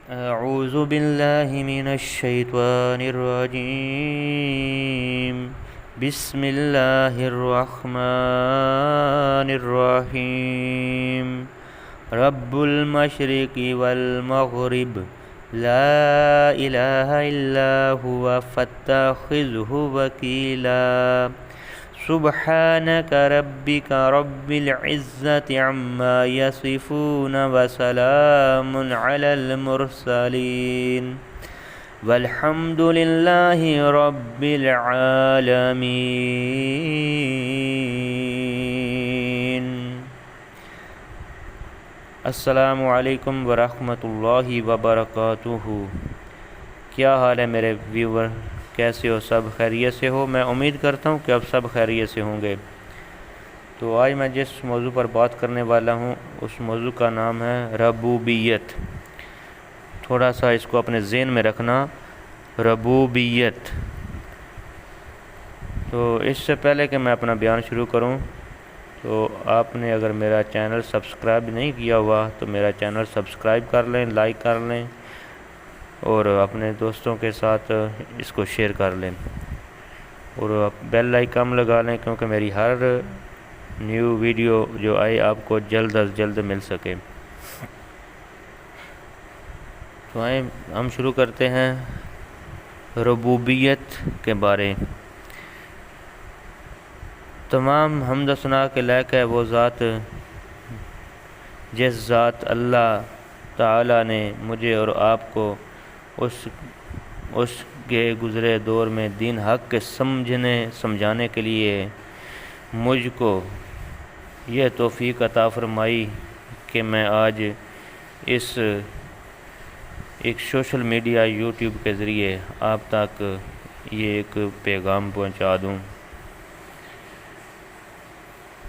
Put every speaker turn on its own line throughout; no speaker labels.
أعوذ بالله من الشيطان الرجيم. بسم الله الرحمن الرحيم. رب المشرق والمغرب لا إله إلا هو فاتخذه وكيلا. سبحانك ربك رب العزة عما يصفون وسلام على المرسلين والحمد لله رب العالمين. السلام علیکم ورحمۃ اللہ وبرکاتہ. کیا حال ہے میرے ویور؟ کیسے ہو؟ سب خیریت سے ہو؟ میں امید کرتا ہوں کہ اب سب خیریت سے ہوں گے. تو آج میں جس موضوع پر بات کرنے والا ہوں اس موضوع کا نام ہے ربوبیت. تھوڑا سا اس کو اپنے ذہن میں رکھنا، ربوبیت. تو اس سے پہلے کہ میں اپنا بیان شروع کروں تو آپ نے اگر میرا چینل سبسکرائب نہیں کیا ہوا تو میرا چینل سبسکرائب کر لیں، لائک کر لیں اور اپنے دوستوں کے ساتھ اس کو شیئر کر لیں اور بیل آئیکن لگا لیں کیونکہ میری ہر نیو ویڈیو جو آئے آپ کو جلد از جلد مل سکے. تو آئیں ہم شروع کرتے ہیں ربوبیت کے بارے. تمام حمد و ثنا کے لائق ہے وہ ذات جس ذات اللہ تعالیٰ نے مجھے اور آپ کو اس کے گزرے دور میں دین حق کے سمجھانے کے لیے مجھ کو یہ توفیق عطا فرمائی کہ میں آج اس ایک سوشل میڈیا یوٹیوب کے ذریعے آپ تک یہ ایک پیغام پہنچا دوں.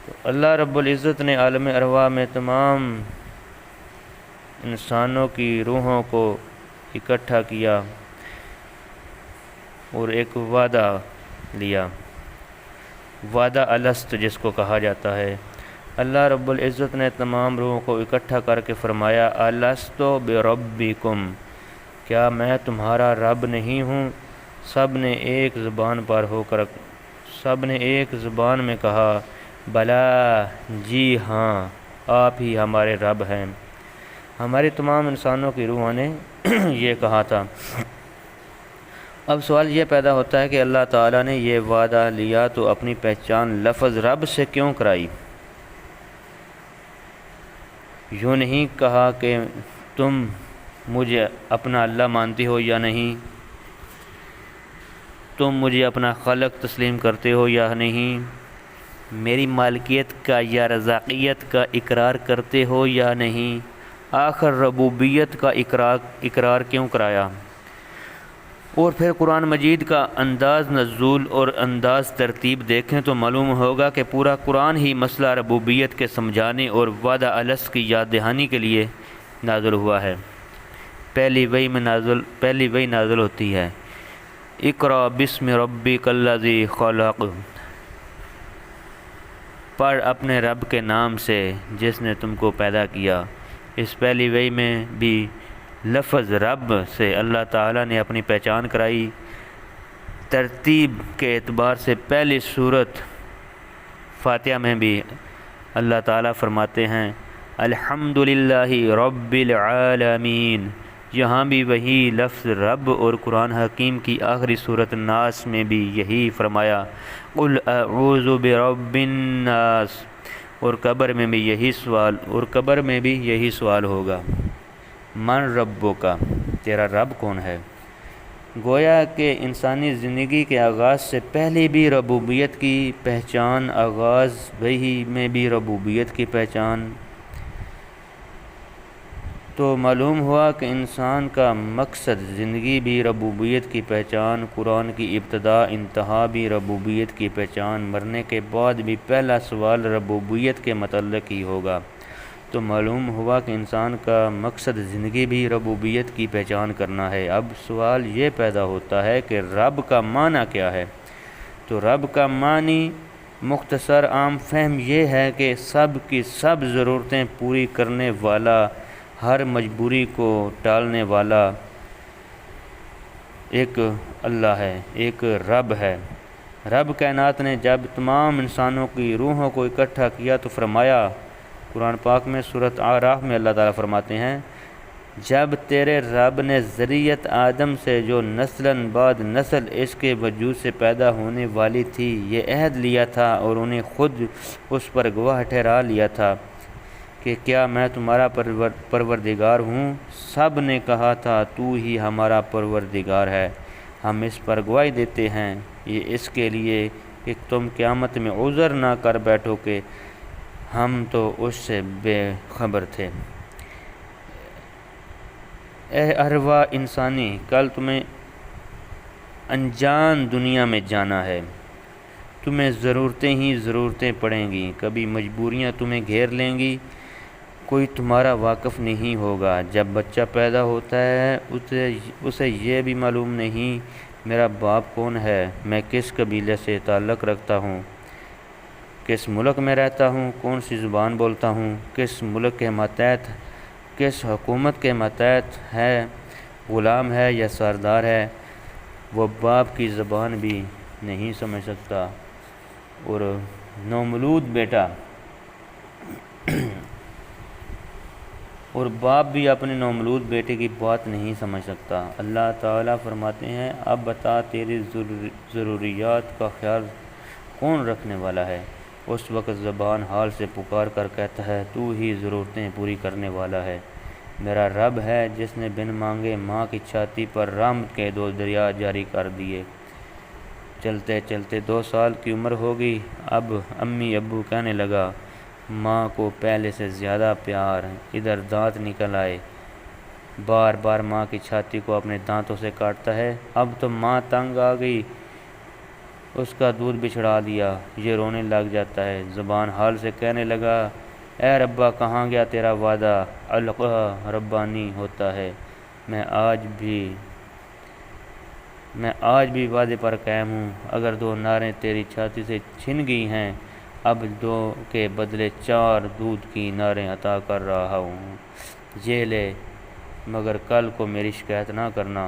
تو اللہ رب العزت نے عالم ارواح میں تمام انسانوں کی روحوں کو اکٹھا کیا اور ایک وعدہ لیا، وعدہ الست جس کو کہا جاتا ہے. اللہ رب العزت نے تمام روحوں کو اکٹھا کر کے فرمایا الستو بربکم، کیا میں تمہارا رب نہیں ہوں؟ سب نے ایک زبان میں کہا بلا، جی ہاں، آپ ہی ہمارے رب ہیں. ہماری تمام انسانوں کی روحوں نے یہ کہا تھا. اب سوال یہ پیدا ہوتا ہے کہ اللہ تعالیٰ نے یہ وعدہ لیا تو اپنی پہچان لفظ رب سے کیوں کرائی؟ یوں نہیں کہا کہ تم مجھے اپنا اللہ مانتے ہو یا نہیں، تم مجھے اپنا خالق تسلیم کرتے ہو یا نہیں، میری مالکیت کا یا رزاقیت کا اقرار کرتے ہو یا نہیں. آخر ربوبیت کا اقرار کیوں کرایا؟ اور پھر قرآن مجید کا انداز نزول اور انداز ترتیب دیکھیں تو معلوم ہوگا کہ پورا قرآن ہی مسئلہ ربوبیت کے سمجھانے اور وعدہ الست کی یاد دہانی کے لیے نازل ہوا ہے. پہلی وحی نازل ہوتی ہے اقرأ بسم ربک الذی خلق، پڑھ اپنے رب کے نام سے جس نے تم کو پیدا کیا. اس پہلی وحی میں بھی لفظ رب سے اللہ تعالیٰ نے اپنی پہچان کرائی. ترتیب کے اعتبار سے پہلی سورت فاتحہ میں بھی اللہ تعالیٰ فرماتے ہیں الحمدللہ رب العالمین. یہاں بھی وہی لفظ رب، اور قرآن حکیم کی آخری سورت ناس میں بھی یہی فرمایا قل اعوذ برب الناس. اور قبر میں بھی یہی سوال ہوگا من ربک، تیرا رب کون ہے؟ گویا کہ انسانی زندگی کے آغاز سے پہلے بھی ربوبیت کی پہچان، آغاز وحی میں بھی ربوبیت کی پہچان. تو معلوم ہوا کہ انسان کا مقصد زندگی بھی ربوبیت کی پہچان، قرآن کی ابتدا انتہا بھی ربوبیت کی پہچان، مرنے کے بعد بھی پہلا سوال ربوبیت کے متعلق ہی ہوگا. تو معلوم ہوا کہ انسان کا مقصد زندگی بھی ربوبیت کی پہچان کرنا ہے. اب سوال یہ پیدا ہوتا ہے کہ رب کا معنی کیا ہے؟ تو رب کا معنی مختصر عام فہم یہ ہے کہ سب کی سب ضرورتیں پوری کرنے والا، ہر مجبوری کو ٹالنے والا ایک اللہ ہے، ایک رب ہے۔ رب کائنات نے جب تمام انسانوں کی روحوں کو اکٹھا کیا تو فرمایا، قرآن پاک میں سورۃ اعراف میں اللہ تعالیٰ فرماتے ہیں، جب تیرے رب نے ذریت آدم سے جو نسلاً بعد نسل اس کے وجود سے پیدا ہونے والی تھی یہ عہد لیا تھا اور انہیں خود اس پر گواہ ٹھہرا لیا تھا کہ کیا میں تمہارا پروردگار ہوں؟ سب نے کہا تھا تو ہی ہمارا پروردگار ہے، ہم اس پر گواہی دیتے ہیں، یہ اس کے لیے کہ تم قیامت میں عذر نہ کر بیٹھو کہ ہم تو اس سے بے خبر تھے۔ اے ارواح انسانی، کل تمہیں انجان دنیا میں جانا ہے، تمہیں ضرورتیں ہی ضرورتیں پڑیں گی، کبھی مجبوریاں تمہیں گھیر لیں گی، کوئی تمہارا واقف نہیں ہوگا۔ جب بچہ پیدا ہوتا ہے اسے یہ بھی معلوم نہیں میرا باپ کون ہے، میں کس قبیلے سے تعلق رکھتا ہوں، کس ملک میں رہتا ہوں، کون سی زبان بولتا ہوں، کس ملک کے ماتحت، کس حکومت کے ماتحت ہے، غلام ہے یا سردار ہے، وہ باپ کی زبان بھی نہیں سمجھ سکتا، اور نومولود بیٹا اور باپ بھی اپنے نومولود بیٹے کی بات نہیں سمجھ سکتا۔ اللہ تعالیٰ فرماتے ہیں، اب بتا تیری ضروریات کا خیال کون رکھنے والا ہے؟ اس وقت زبان حال سے پکار کر کہتا ہے، تو ہی ضرورتیں پوری کرنے والا ہے۔ میرا رب ہے جس نے بن مانگے ماں کی چھاتی پر رحمت کے 2 دریا جاری کر دیے۔ چلتے چلتے 2 سال کی عمر ہوگی، اب امی ابو کہنے لگا، ماں کو پہلے سے زیادہ پیار، ادھر دانت نکل آئے، بار بار ماں کی چھاتی کو اپنے دانتوں سے کاٹتا ہے، اب تو ماں تنگ آ گئی، اس کا دودھ بچھڑا دیا، یہ رونے لگ جاتا ہے، زبان حال سے کہنے لگا، اے ربا کہاں گیا تیرا وعدہ، علقہ ربانی ہوتا ہے، میں آج بھی وعدے پر قائم ہوں، اگر 2 ناریں تیری چھاتی سے چھن گئی ہیں، اب 2 کے بدلے 4 دودھ کی ناریں عطا کر رہا ہوں، یہ لے، مگر کل کو میری شکایت نہ کرنا۔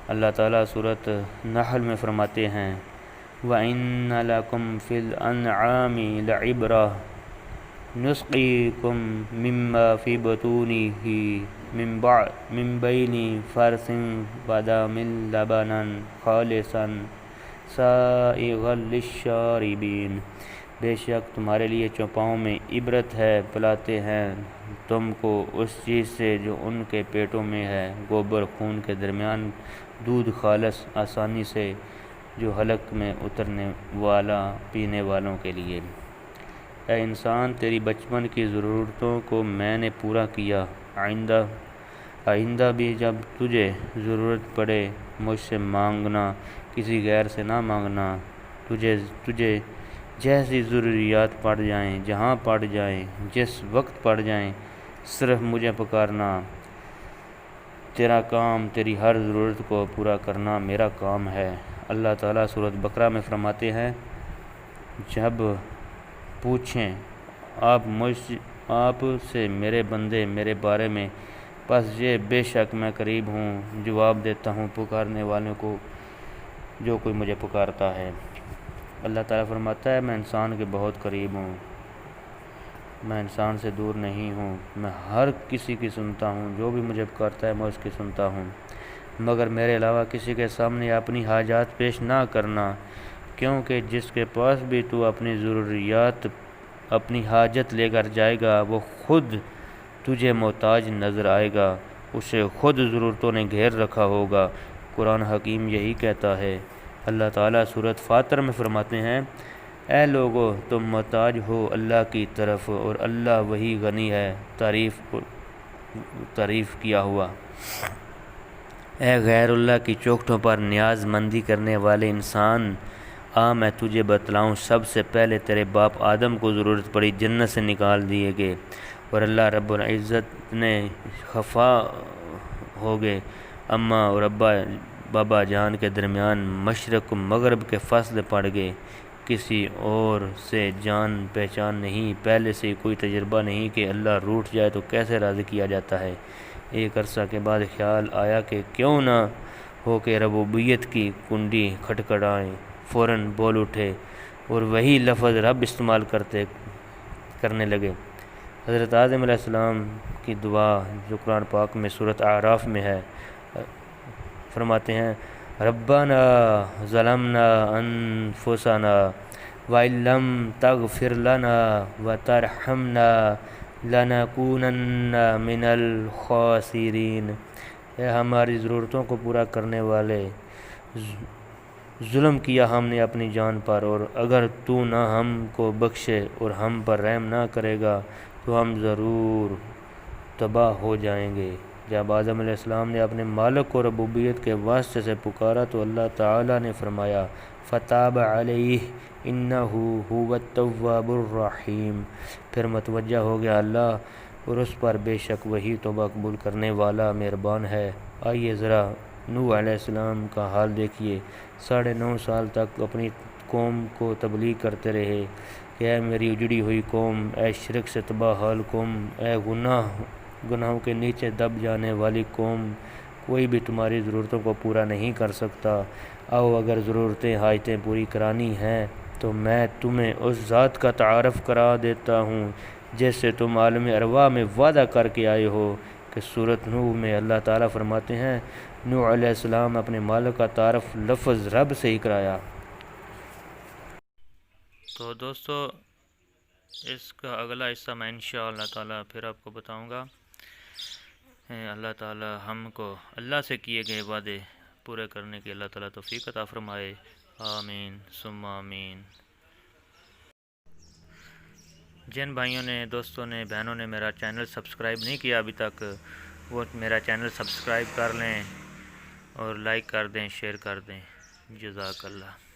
اللہ تعالیٰ سورۃ نحل میں فرماتے ہیں، وَإِنَّ لَكُمْ فِي الْأَنْعَامِ لَعِبْرَةً نُسْقِيكُم مِّمَّا فِي بُطُونِهِ مِن بَيْنِ فَرْثٍ وَدَمٍ لَبَنًا خَالِصًا سَائِغًا لِلشَّارِبِينَ، بے شک تمہارے لیے چوپاؤں میں عبرت ہے، پلاتے ہیں تم کو اس چیز سے جو ان کے پیٹوں میں ہے، گوبر خون کے درمیان دودھ خالص آسانی سے، جو حلق میں اترنے والا پینے والوں کے لیے۔ اے انسان، تیری بچپن کی ضرورتوں کو میں نے پورا کیا، آئندہ بھی جب تجھے ضرورت پڑے مجھ سے مانگنا، کسی غیر سے نہ مانگنا، تجھے جیسی ضروریات پڑ جائیں، جہاں پڑ جائیں، جس وقت پڑ جائیں، صرف مجھے پکارنا، تیرا کام تیری ہر ضرورت کو پورا کرنا میرا کام ہے۔ اللہ تعالیٰ سورۃ بقرہ میں فرماتے ہیں، جب پوچھیں آپ سے میرے بندے میرے بارے میں، پس یہ بے شک میں قریب ہوں، جواب دیتا ہوں پکارنے والوں کو جو کوئی مجھے پکارتا ہے۔ اللہ تعالیٰ فرماتا ہے، میں انسان کے بہت قریب ہوں، میں انسان سے دور نہیں ہوں، میں ہر کسی کی سنتا ہوں، جو بھی مجھے پکارتا ہے میں اس کی سنتا ہوں، مگر میرے علاوہ کسی کے سامنے اپنی حاجات پیش نہ کرنا، کیونکہ جس کے پاس بھی تو اپنی ضروریات، اپنی حاجت لے کر جائے گا، وہ خود تجھے محتاج نظر آئے گا، اسے خود ضرورتوں نے گھیر رکھا ہوگا۔ قرآن حکیم یہی کہتا ہے۔ اللہ تعالیٰ سورۃ فاطر میں فرماتے ہیں، اے لوگو تم محتاج ہو اللہ کی طرف اور اللہ وہی غنی ہے، تعریف کیا ہوا۔ اے غیر اللہ کی چوکھٹوں پر نیاز مندی کرنے والے انسان، میں تجھے بتلاؤں، سب سے پہلے تیرے باپ آدم کو ضرورت پڑی، جنت سے نکال دیے گئے، اور اللہ رب العزت نے خفا ہو گئے، اماں اور بابا جان کے درمیان مشرق و مغرب کے فاصلے پڑ گئے، کسی اور سے جان پہچان نہیں، پہلے سے کوئی تجربہ نہیں کہ اللہ روٹھ جائے تو کیسے راضی کیا جاتا ہے۔ ایک عرصہ کے بعد خیال آیا کہ کیوں نہ ہو کہ ربوبیت کی کنڈی کھٹکھٹائیں، فوراً بول اٹھے اور وہی لفظ رب استعمال کرنے لگے۔ حضرت آدم علیہ السلام کی دعا جو قرآن پاک میں سورۃ اعراف میں ہے، فرماتے ہیں ربنا ظلمنا انفسنا وَإِن لَّمْ تَغْفِرْ لَنَا وَتَرْحَمْنَا لَنَكُونَنَّ مِنَ الْخَاسِرِينَ۔ اے ہماری ضرورتوں کو پورا کرنے والے، ظلم کیا ہم نے اپنی جان پر، اور اگر تو نہ ہم کو بخشے اور ہم پر رحم نہ کرے گا تو ہم ضرور تباہ ہو جائیں گے۔ جب آدم علیہ السلام نے اپنے مالک کو ربوبیت کے واسطے سے پکارا تو اللہ تعالیٰ نے فرمایا فَتَابَ عَلَيْهِ إِنَّهُ هُوَ التَّوَّابُ الرَّحِيمُ، پھر متوجہ ہو گیا اللہ اور اس پر بے شک وہی توبہ قبول کرنے والا مہربان ہے۔ آئیے ذرا نوح علیہ السلام کا حال دیکھیے، 9.5 سال تک اپنی قوم کو تبلیغ کرتے رہے کہ اے میری اجڑی ہوئی قوم، اے شرک سے تباہ حال قوم، اے گناہوں کے نیچے دب جانے والی قوم، کوئی بھی تمہاری ضرورتوں کو پورا نہیں کر سکتا۔ آؤ اگر ضرورتیں حاجتیں پوری کرانی ہیں تو میں تمہیں اس ذات کا تعارف کرا دیتا ہوں جس سے تم عالم ارواح میں وعدہ کر کے آئے ہو کہ سورۃ نوح میں اللہ تعالیٰ فرماتے ہیں نوح علیہ السلام اپنے مالک کا تعارف لفظ رب سے ہی کرایا۔ تو دوستو اس کا اگلا حصہ میں انشاءاللہ تعالیٰ پھر آپ کو بتاؤں گا۔ اللہ تعالیٰ ہم کو اللہ سے کیے گئے وعدے پورے کرنے کی اللہ تعالیٰ توفیق عطا فرمائے، آمین ثم آمین۔ جن بھائیوں نے، دوستوں نے، بہنوں نے میرا چینل سبسکرائب نہیں کیا ابھی تک، وہ میرا چینل سبسکرائب کر لیں اور لائک کر دیں، شیئر کر دیں۔ جزاک اللہ۔